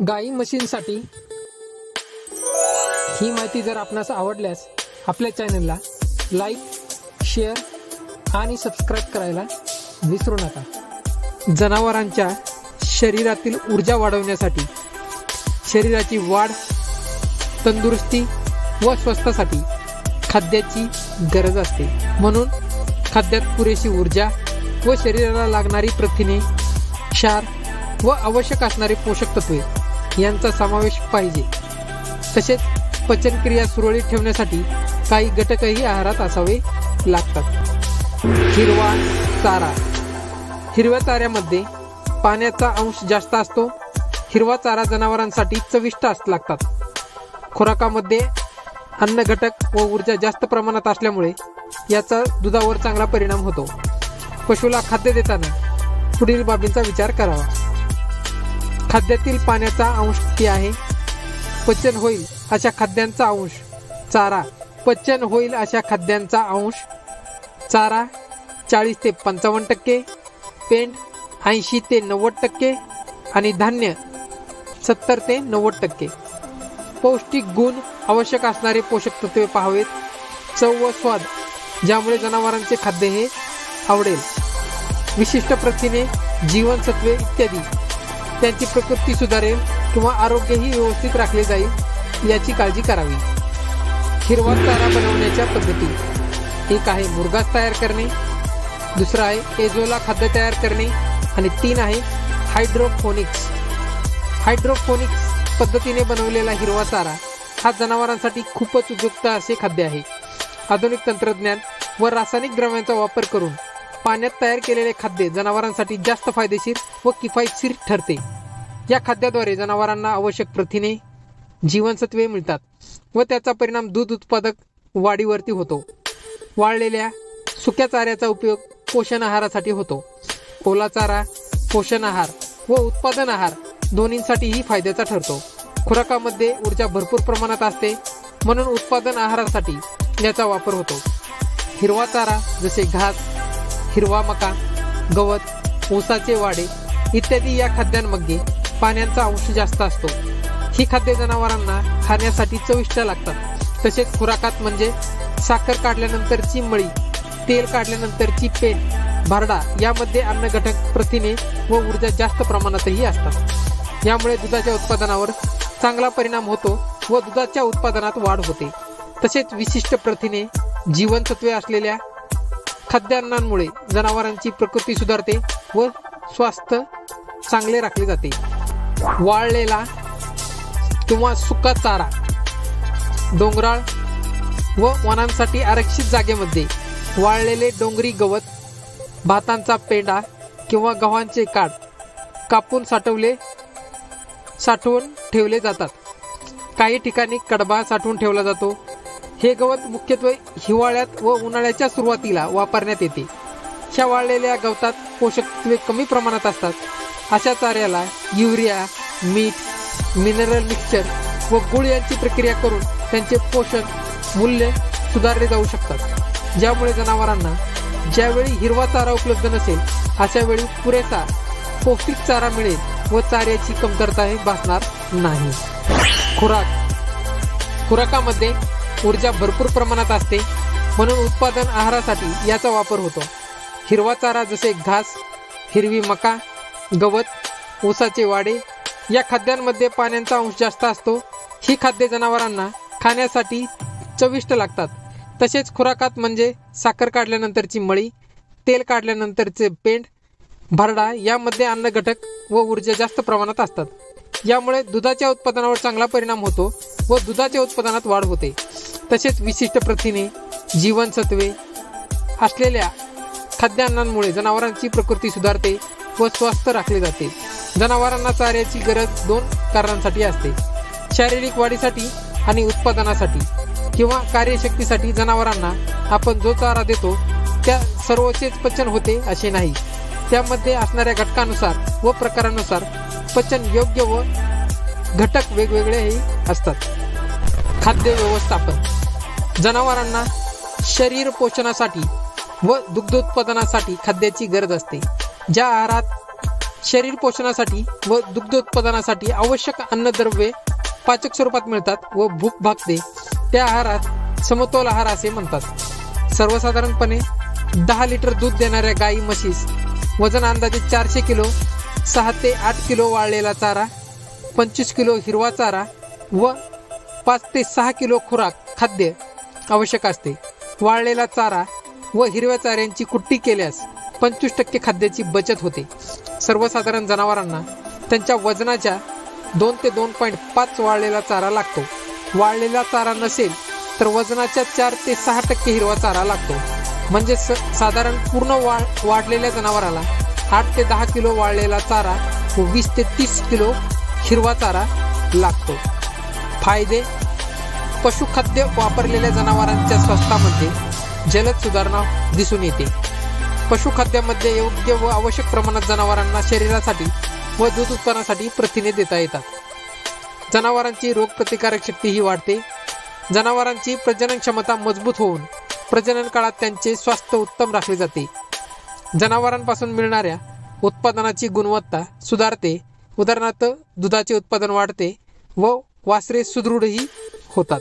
गाई म्हशींसाठी ही माहिती जर आपणास आवडल्यास आपल्या चॅनलला लाईक, शेअर आणि सबस्क्राईब करायला विसरू नका। जनावरांच्या शरीरातील ऊर्जा वाढवण्यासाठी, शरीराची वाढ, तंदुरुस्ती व स्वस्थतेसाठी खाद्याची गरज असते। म्हणून खाद्यात पुरेशी ऊर्जा व शरीराला लागणारी प्रथिने, क्षार व आवश्यक असणारी पोषक तत्वे यांचा समावेश पाहिजे। तसेच पचनक्रिया सुरळीत ठेवण्यासाठी काही घटकही आहारात असावे लागतात। हिरवा चारा। हिरव्या चाऱ्यामध्ये पाण्याचा अंश जास्त असतो। हिरवा चारा जनावरांसाठी चविष्ट लागतात। खुराकामध्ये अन्न घटक व ऊर्जा जास्त प्रमाणात असल्यामुळे याचा दुधावर चांगला परिणाम होतो। पशुला खाद्य देताना पुढील बाबींचा विचार करावा। खाद्यातील पाण्याचा अंश किती आहे? पचन होईल अशा खाद्यांचा अंश चारा। पचन होईल अशा खाद्यांचा अंश चारा 40 ते 55%, पेंड 80 ते 90% आणि धान्य 70 ते 90%। पौष्टिक गुण, आवश्यक असणारे पोषक तत्वे पाहावेत। चव व स्वाद, ज्यामुळे जनावरांचे खाद्य हे आवडेल। विशिष्ट प्रथिने, जीवनसत्वे इत्यादी, त्यांची प्रकृती सुधारेल किंवा आरोग्यही व्यवस्थित राखले जाईल याची काळजी करावी। हिरवा चारा बनवण्याच्या पद्धती: एक आहे मुरघास तयार करणे, दुसरा आहे एझोला खाद्य तयार करणे आणि 3 आहे हायड्रोपोनिक्स। हायड्रोपोनिक्स पद्धतीने बनवलेला हिरवा चारा हा जनावरांसाठी खूपच उपयुक्त असे खाद्य आहे। आधुनिक तंत्रज्ञान व रासायनिक द्रव्यांचा वापर करून पाण्यात तयार केलेले खाद्य जनावरांसाठी जास्त फायदेशीर व किफायतशीर ठरते। या खाद्याद्वारे जनावरांना आवश्यक प्रथिने, जीवनसत्वे मिळतात व त्याचा परिणाम दूध उत्पादक वाढीवरती होतो। वाळलेल्या सुक्या चाऱ्याचा उपयोग पोषण आहारासाठी होतो। ओला चारा पोषण आहार व उत्पादन आहार दोन्हींसाठीही फायद्याचा ठरतो। खुराकामध्ये ऊर्जा भरपूर प्रमाणात असते, म्हणून उत्पादन आहारासाठी याचा वापर होतो। हिरवा चारा जसे घास, हिरवा मका, गवत, ऊसाचे वाडे इत्यादी या खाद्यांमध्ये पाण्याचा अंश जास्त असतो। ही खाद्य जनावरांना खाण्यासाठी चविष्ट लागतात। तसेच खुराकात म्हणजे साखर काढल्यानंतरची मळी, तेल काढल्यानंतरची पेंड, भरडा यामध्ये अन्न घटक, प्रथिने व ऊर्जा जास्त प्रमाणातही असतात। यामुळे दुधाच्या उत्पादनावर चांगला परिणाम होतो व दुधाच्या उत्पादनात वाढ होते। तसेच विशिष्ट प्रथिने, जीवनसत्वे असलेल्या खाद्यान्नांमुळे जनावरांची प्रकृती सुधारते व स्वास्थ्य चांगले राखले जाते। वाळलेला किंवा सुका चारा: डोंगराळ व वनांसाठी आरक्षित जागेमध्ये वाळलेले डोंगरी गवत, भातांचा पेंडा किंवा गव्हाचे काड कापून साठवून ठेवले जातात। काही ठिकाणी कडबा साठवून ठेवला जातो। हे गवत मुख्यत्वे हिवाळ्यात व उन्हाळ्याच्या सुरुवातीला वापरण्यात येते। ह्या वाळलेल्या गवतात पोषक तत्वे कमी प्रमाणात असतात। अशा चाऱ्याला युरिया, मीठ, मिनरल मिक्सचर व गुळ यांची प्रक्रिया करून त्यांचे पोषण मूल्य सुधारले जाऊ शकतात। ज्यामुळे जनावरांना ज्यावेळी हिरवा चारा उपलब्ध नसेल अशा वेळी पुरेसा पौष्टिक चारा मिळेल व चाऱ्याची कमतरता भासणार नाही। खुराकामध्ये ऊर्जा भरपूर प्रमाणात असते, म्हणून उत्पादन आहारासाठी याचा वापर होतो। हिरवा चारा जसे घास, हिरवी मका, गवत, ऊसाचे वाडे या खाद्यांमध्ये पाण्याचा अंश जास्त असतो। ही खाद्ये जनावरांना खाण्यासाठी चविष्ट लागतात। तसेच खुराकात म्हणजे साखर काढल्यानंतरची मळी, तेल काढल्यानंतरचे पेंड, भरडा यामध्ये अन्न घटक व ऊर्जा जास्त प्रमाणात असतात। यामुळे दुधाच्या उत्पादनावर चांगला परिणाम होतो व दुधाच्या उत्पादनात वाढ होते। तसेच विशिष्ट प्रथिने, जीवनसत्वे असलेल्या खाद्यान्नांमुळे जनावरांची प्रकृती सुधारते व स्वस्थ राखले जाते। जनावरांना चाऱ्याची गरज 2 कारणांसाठी असते: शारीरिक वाढीसाठी आणि उत्पादनासाठी किंवा कार्यशक्तीसाठी जनावरांना आपण जो चारा देतो त्या सर्वचेच पचन होते असे नाही. त्यामध्ये असणाऱ्या घटकानुसार व प्रकारानुसार पचन योग्य व घटक वेगवेगळेही असतात. खाद्य व्यवस्थापन. जनावरांना शरीर पोषणासाठी व दुग्धोत्पादनासाठी खाद्याची गरज असते. ज्या आहारात शरीर पोषणासाठी व दुग्धोत्पादनासाठी आवश्यक अन्नद्रव्ये पाचक स्वरूपात मिळतात व भूक भागते त्या आहारात समतोल आहार असे म्हणतात. सर्वसाधारणपणे 10 लिटर दूध देणाऱ्या गाई म्हशीस वजन अंदाजे 400 किलो, 6 ते 8 किलो वाळलेला चारा, 25 किलो हिरवा चारा व 5 ते 6 किलो खुराक खाद्य आवश्यक असते. वाळलेला चारा व हिरव्या चाऱ्यांची कुट्टी केल्यास 25% खाद्याची बचत होते. सर्वसाधारण जनावरांना त्यांच्या वजनाच्या 2 ते 2.5 वाळलेला चारा लागतो. वाळलेला चारा नसेल तर वजनाच्या 4 ते 6% हिरवा चारा लागतो. म्हणजे साधारण पूर्ण वाढलेल्या जनावराला 8 ते 10 किलो वाळलेला चारा व 20 ते 30 किलो हिरवा चारा लागतो. फायदे. पशुखाद्य वापरलेल्या जनावरांच्या स्वास्थ्यामध्ये जलद सुधारणा दिसून येते. पशुखाद्यामध्ये योग्य व आवश्यक प्रमाणात जनावरांना शरीरासाठी व दूध उत्पादनासाठी प्रथिने देता येतात. जनावरांची रोगप्रतिकारक शक्ती ही वाढते. जनावरांची प्रजनन क्षमता मजबूत होऊन प्रजनन काळात त्यांचे स्वास्थ्य उत्तम राखले जाते. जनावरांपासून मिळणाऱ्या उत्पादनाची गुणवत्ता सुधारते. उदाहरणार्थ दुधाचे उत्पादन वाढते व वासरे सुदृढही होतात.